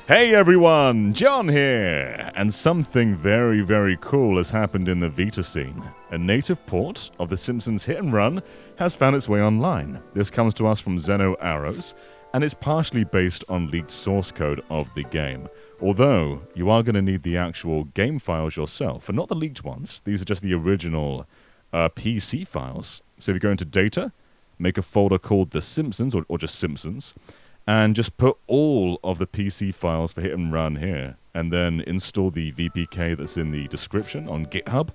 Hey everyone, John here! And something very, very cool has happened in the Vita scene. A native port of The Simpsons Hit and Run has found its way online. This comes to us from ZenoArrows, and it's partially based on leaked source code of the game. Although, you are going to need the actual game files yourself, and not the leaked ones. These are just the original PC files. So if you go into Data, make a folder called The Simpsons, or just Simpsons, and just put all of the PC files for Hit and Run here, and then install the VPK that's in the description on GitHub,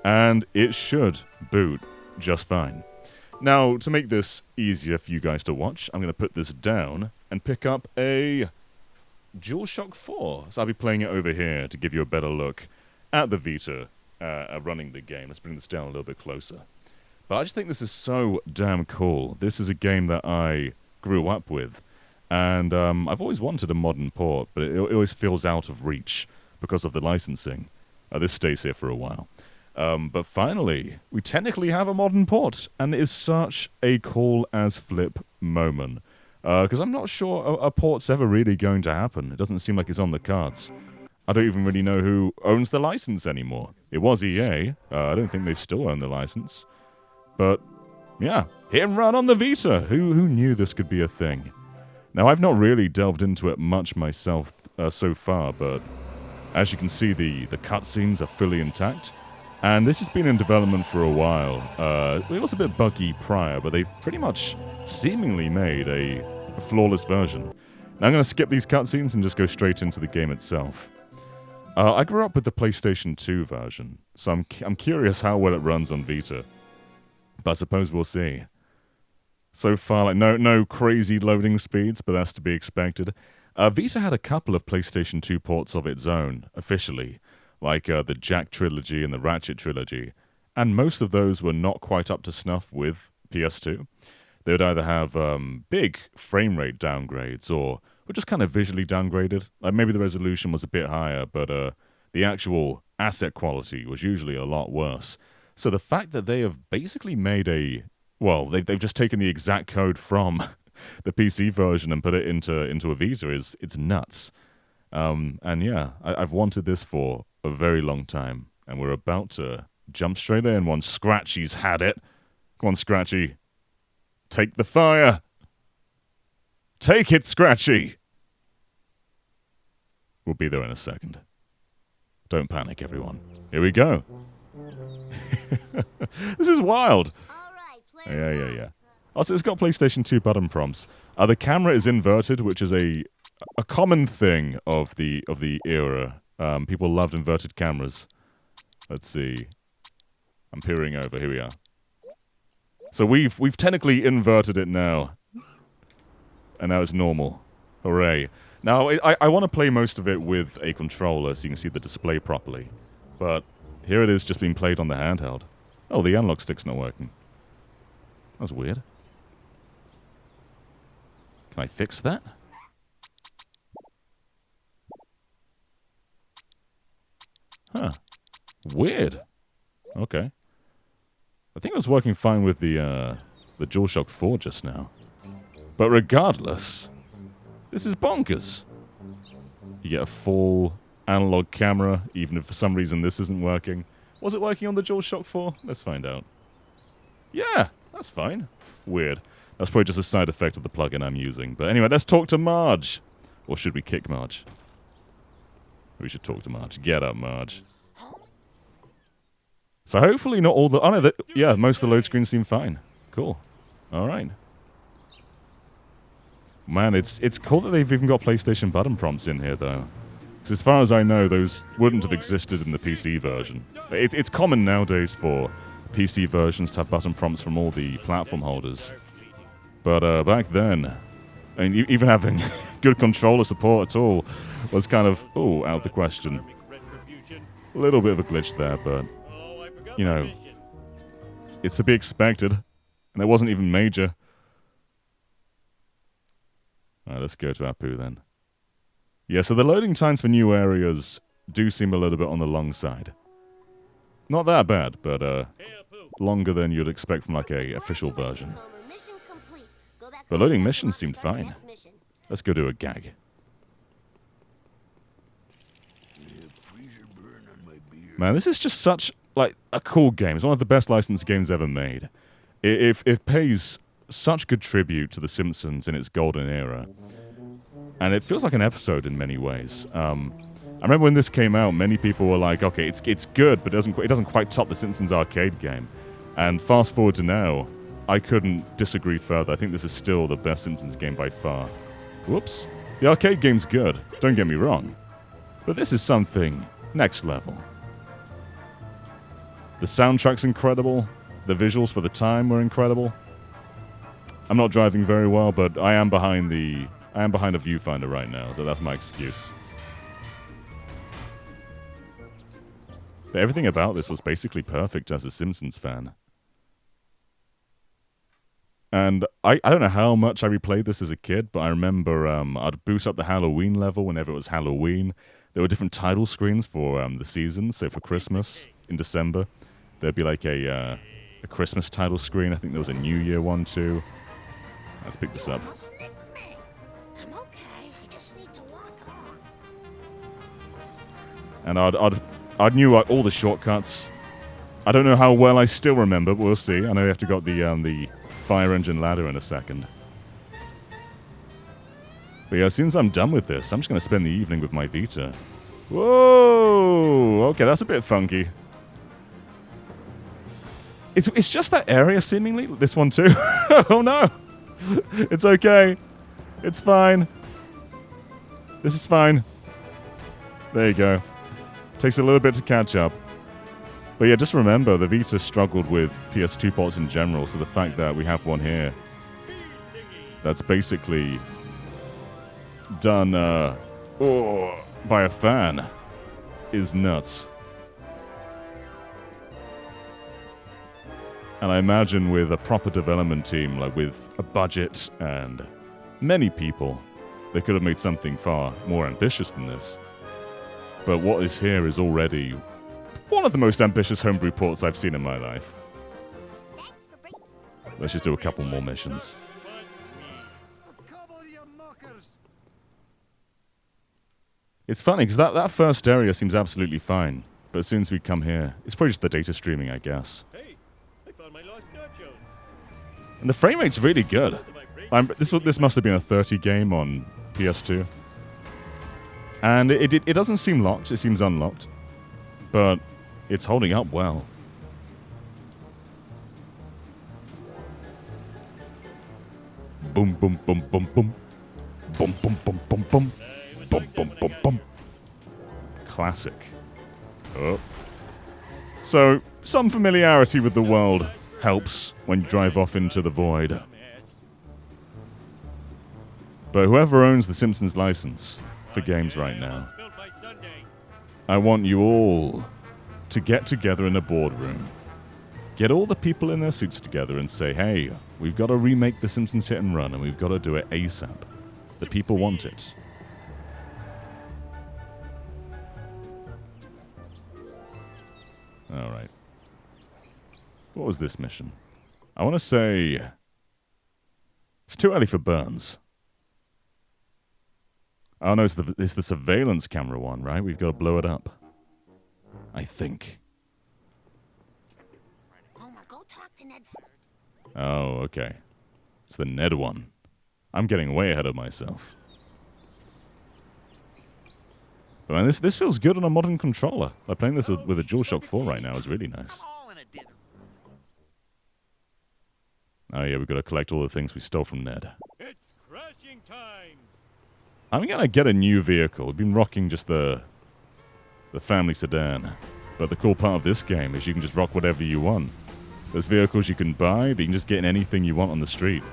and it should boot just fine. Now, to make this easier for you guys to watch, I'm going to put this down and pick up a DualShock 4. So I'll be playing it over here to give you a better look at the Vita running the game. Let's bring this down a little bit closer. But I just think this is so damn cool. This is a game that I grew up with. And I've always wanted a modern port, but it always feels out of reach because of the licensing. This stays here for a while. But finally, we technically have a modern port, and it is such a cool as flip moment. Because I'm not sure a port's ever really going to happen. It doesn't seem like it's on the cards. I don't even really know who owns the license anymore. It was EA. I don't think they still own the license. But, yeah, Hit and Run on the Vita. Who knew this could be a thing? Now, I've not really delved into it much myself so far, but as you can see, the cutscenes are fully intact, and this has been in development for a while. It was a bit buggy prior, but they've pretty much seemingly made a flawless version. Now, I'm going to skip these cutscenes and just go straight into the game itself. I grew up with the PlayStation 2 version, so I'm curious how well it runs on Vita, but I suppose we'll see. So far, like no crazy loading speeds, but that's to be expected. Vita had a couple of PlayStation 2 ports of its own, officially, like the Jack trilogy and the Ratchet trilogy, and most of those were not quite up to snuff with PS2. They would either have big frame rate downgrades, or were just kind of visually downgraded. Like maybe the resolution was a bit higher, but the actual asset quality was usually a lot worse. So the fact that they have basically made they've just taken the exact code from the PC version and put it into a Vita it's nuts. And yeah, I've wanted this for a very long time, and we're about to jump straight in once Scratchy's had it. Come on, Scratchy. Take the fire. Take it, Scratchy. We'll be there in a second. Don't panic, everyone. Here we go. This is wild. Yeah. Also, it's got PlayStation 2 button prompts. The camera is inverted, which is a common thing of the era. People loved inverted cameras. Let's see. I'm peering over. Here we are. So we've technically inverted it now, and now it's normal. Hooray! Now I want to play most of it with a controller, so you can see the display properly. But here it is, just being played on the handheld. Oh, the analog stick's not working. That's weird. Can I fix that? Huh. Weird. Okay. I think it was working fine with the DualShock 4 just now. But regardless, this is bonkers. You get a full analog camera, even if for some reason this isn't working. Was it working on the DualShock 4? Let's find out. Yeah! That's fine. Weird. That's probably just a side effect of the plugin I'm using. But anyway, let's talk to Marge. Or should we kick Marge? We should talk to Marge. Get up, Marge. So hopefully not all the... Oh, no, yeah, most of the load screens seem fine. Cool. All right. Man, it's cool that they've even got PlayStation button prompts in here, though. Because as far as I know, those wouldn't have existed in the PC version. It's common nowadays for PC versions to have button prompts from all the platform holders. But back then, I mean, even having good controller support at all was kind of, out of the question. A little bit of a glitch there, but, you know, it's to be expected. And it wasn't even major. Alright, let's go to Apu then. Yeah, so the loading times for new areas do seem a little bit on the long side. Not that bad, but longer than you'd expect from like a official version. But loading missions seemed fine. Let's go do a gag. Man, this is just such, like, a cool game. It's one of the best licensed games ever made. It pays such good tribute to The Simpsons in its golden era. And it feels like an episode in many ways. I remember when this came out, many people were like, okay, it's good, but it doesn't quite top The Simpsons arcade game. And fast forward to now, I couldn't disagree further. I think this is still the best Simpsons game by far. Whoops. The arcade game's good, don't get me wrong. But this is something next level. The soundtrack's incredible. The visuals for the time were incredible. I'm not driving very well, but I am behind a viewfinder right now, so that's my excuse. But everything about this was basically perfect as a Simpsons fan. And I don't know how much I replayed this as a kid, but I remember I'd boost up the Halloween level whenever it was Halloween. There were different title screens for the season, so for Christmas in December, there'd be like a Christmas title screen. I think there was a New Year one too. Let's pick this up. I'm okay. I just need to walk off. And I knew like all the shortcuts. I don't know how well I still remember, but we'll see. I know you have to got the fire engine ladder in a second. But yeah, as soon as I'm done with this, I'm just going to spend the evening with my Vita. Whoa! Okay, that's a bit funky. It's just that area, seemingly. This one too. Oh no! It's okay. It's fine. This is fine. There you go. Takes a little bit to catch up. But yeah, just remember, the Vita struggled with PS2 ports in general, so the fact that we have one here that's basically done by a fan is nuts. And I imagine with a proper development team, like with a budget and many people, they could have made something far more ambitious than this. But what is here is already one of the most ambitious homebrew ports I've seen in my life. Let's just do a couple more missions. It's funny, because that first area seems absolutely fine. But as soon as we come here, it's probably just the data streaming, I guess. And the frame rate's really good. This must have been a 30 game on PS2. And it doesn't seem locked, it seems unlocked. But it's holding up well. Boom, boom, boom, boom, boom. Boom, boom, boom, boom, boom. Boom, boom, boom, boom. Classic. Oh. So, some familiarity with the world helps when you drive off into the void. But whoever owns the Simpsons license for games right now, I want you all to get together in a boardroom. Get all the people in their suits together and say, hey, we've got to remake The Simpsons Hit and Run, and we've got to do it ASAP. The people want it. Alright. What was this mission? I want to say... It's too early for Burns. Oh no, it's the surveillance camera one, right? We've got to blow it up. I think. Homer, go talk to Ned. Oh, okay. It's the Ned one. I'm getting way ahead of myself. But man, this feels good on a modern controller. Like playing this with a DualShock 4 right now is really nice. Oh yeah, we've got to collect all the things we stole from Ned. It's crashing time. I'm gonna get a new vehicle. We've been rocking just the family sedan. But the cool part of this game is you can just rock whatever you want. There's vehicles you can buy, but you can just get in anything you want on the street.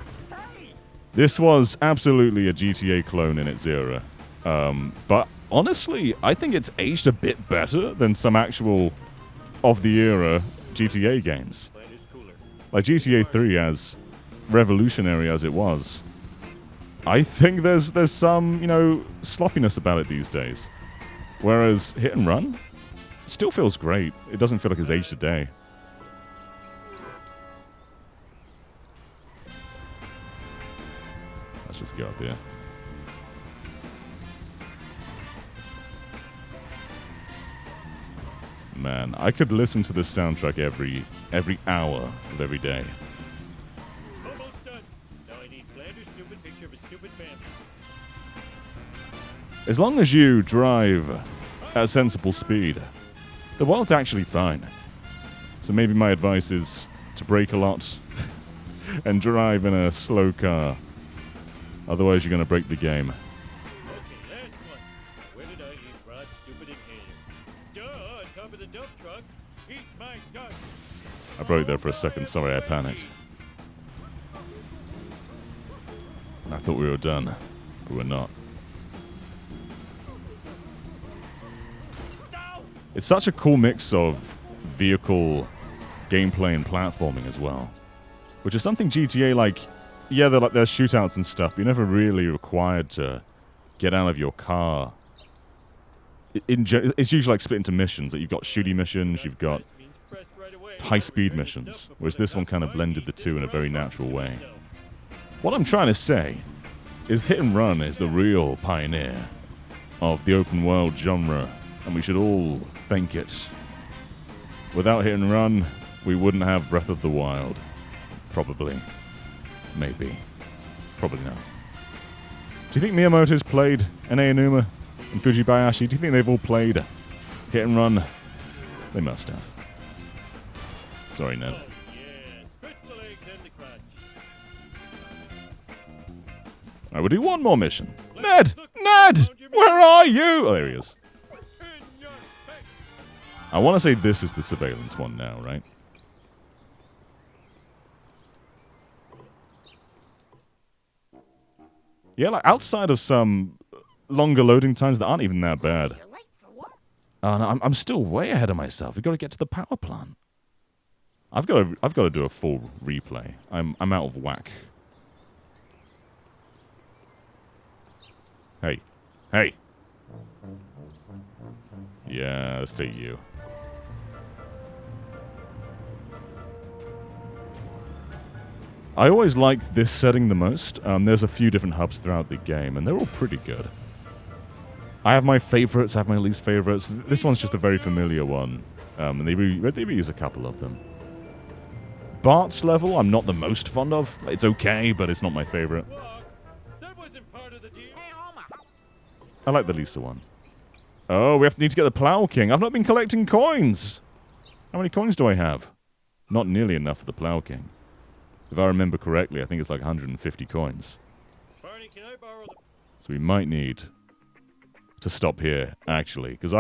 This was absolutely a GTA clone in its era. But honestly, I think it's aged a bit better than some actual of-the-era GTA games. Like GTA 3, as revolutionary as it was, I think there's some, sloppiness about it these days. Whereas Hit and Run still feels great. It doesn't feel like it's aged a day. Let's just go up here. man. I could listen to this soundtrack every hour of every day. Almost done. Now I need Flanders' stupid picture of a stupid family. As long as you drive at a sensible speed, the world's actually fine. So maybe my advice is to brake a lot and drive in a slow car. Otherwise, you're going to break the game. Okay, last one. Where did I leave Rod's stupid inhaler? Duh, on top of the dump truck. Eat my duck. I broke there for a second. Sorry, I panicked. I thought we were done, but we're not. It's such a cool mix of vehicle gameplay and platforming as well, which is something GTA, like, yeah, there's shootouts and stuff, but you're never really required to get out of your car. It's usually like split into missions. Like, you've got shooty missions, you've got high-speed missions, whereas this one kind of blended the two in a very natural way. What I'm trying to say is Hit and Run is the real pioneer of the open world genre, and we should all thank it. Without Hit and Run, we wouldn't have Breath of the Wild. Probably. Maybe. Probably not. Do you think Miyamoto's played Aonuma and Fujibayashi? Do you think they've all played Hit and Run? They must have. Sorry, Ned. Alright, we'll do one more mission. Ned! Ned! Where are you? Oh, there he is. I want to say this is the surveillance one now, right? Yeah, like outside of some longer loading times that aren't even that bad. You're late for work. Oh, no, I'm still way ahead of myself. We've got to get to the power plant. I've got to do a full replay. I'm out of whack. Hey. Hey. Yeah, let's take you. I always like this setting the most. There's a few different hubs throughout the game, and they're all pretty good. I have my favorites, I have my least favorites. This one's just a very familiar one, and they reuse a couple of them. Bart's level, I'm not the most fond of. It's okay, but it's not my favorite. That wasn't part of the deal. Hey, Homer. I like the Lisa one. Oh, we need to get the Plow King. I've not been collecting coins. How many coins do I have? Not nearly enough for the Plow King. If I remember correctly, I think it's like 150 coins. Barney, can I borrow the... So we might need to stop here, actually, because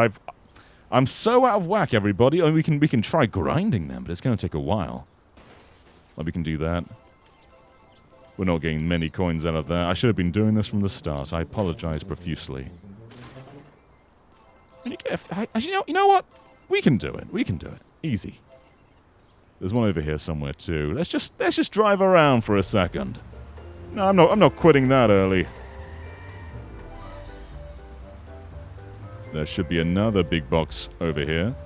I'm so out of whack, everybody. I mean, we can try grinding them, but it's going to take a while. Like, we can do that. We're not getting many coins out of that. I should have been doing this from the start. I apologize profusely. You know what? We can do it. We can do it. Easy. There's one over here somewhere too. Let's just drive around for a second. No, I'm not quitting that early. There should be another big box over here.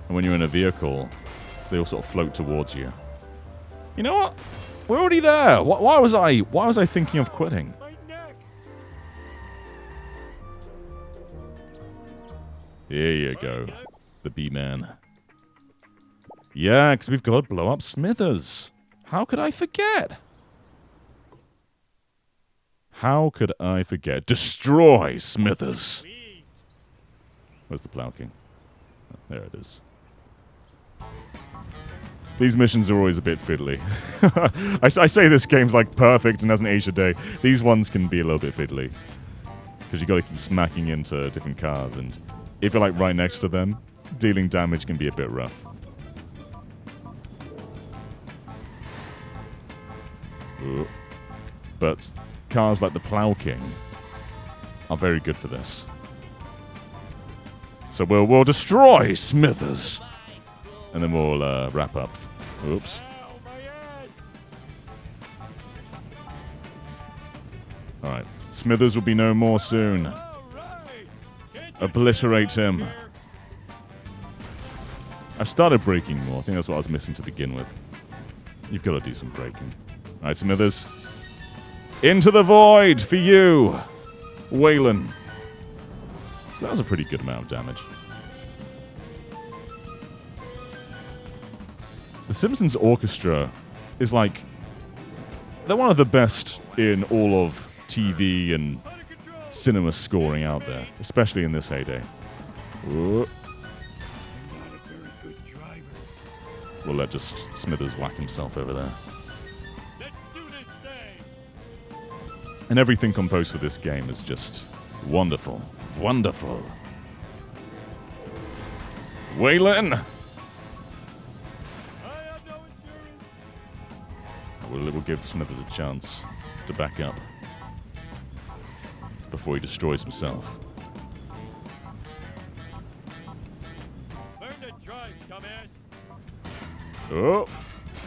And when you're in a vehicle, they all sort of float towards you. You know what? We're already there. Why was I thinking of quitting? My neck. Here you go. The B-Man. Yeah, because we've got to blow up Smithers. How could I forget? How could I forget? Destroy Smithers. Where's the Plow King? Oh, there it is. These missions are always a bit fiddly. I say this game's like perfect and hasn't aged a day. These ones can be a little bit fiddly. Because you got to keep smacking into different cars, and if you're like right next to them, dealing damage can be a bit rough. Ooh. But cars like the Plow King are very good for this. So we'll destroy Smithers, and then we'll wrap up. Oops. All right, Smithers will be no more soon. Obliterate him. I've started braking more. I think that's what I was missing to begin with. You've got to do some braking. All right, Smithers. Into the void for you, Waylon. So that was a pretty good amount of damage. The Simpsons Orchestra is like... They're one of the best in all of TV and cinema scoring out there, especially in this heyday. Ooh. We'll let just Smithers whack himself over there. Let's do this thing. And everything composed for this game is just wonderful. Wonderful. Waylon! I have no insurance. We'll give Smithers a chance to back up before he destroys himself. Burn the drive, dumbass. Oh!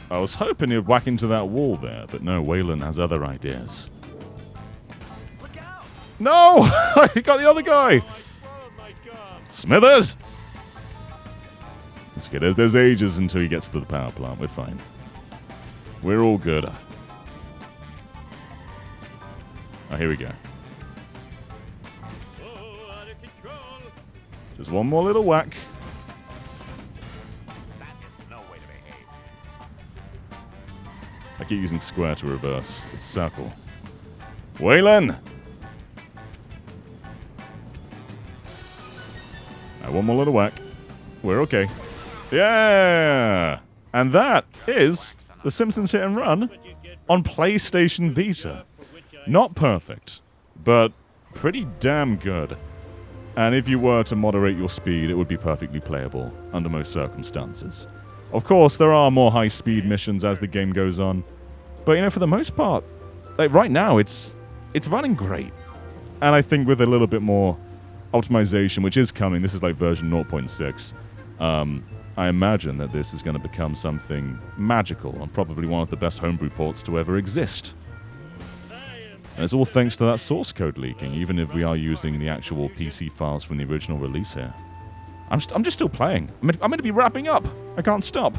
I was hoping he'd whack into that wall there, but no, Waylon has other ideas. Look out! No! He got the other guy! I spoiled my gum. Smithers! Let's get it. There's ages until he gets to the power plant. We're fine. We're all good. Oh, here we go. Oh, out of control. Just one more little whack. That is no way to behave. I keep using square to reverse. It's circle. Waylon! One more little whack. We're okay. Yeah! And that is The Simpsons Hit and Run on PlayStation Vita. Not perfect, but pretty damn good. And if you were to moderate your speed, it would be perfectly playable under most circumstances. Of course, there are more high-speed missions as the game goes on, but you know, for the most part, like right now, it's running great. And I think with a little bit more optimization, which is coming, this is like version 0.6, I imagine that this is going to become something magical and probably one of the best homebrew ports to ever exist. And it's all thanks to that source code leaking, even if we are using the actual PC files from the original release here. I'm just still playing. I'm meant to be wrapping up. I can't stop.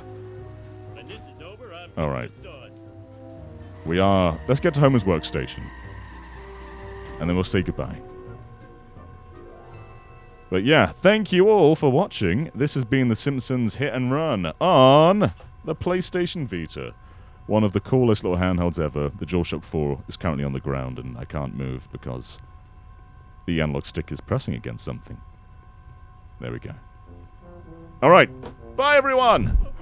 When this is over, I'm All right. gonna start. We are... Let's get to Homer's workstation. And then we'll say goodbye. But yeah, thank you all for watching. This has been The Simpsons Hit and Run on the PlayStation Vita. One of the coolest little handhelds ever. The DualShock 4 is currently on the ground and I can't move because the analog stick is pressing against something. There we go. All right. Bye, everyone. Open up.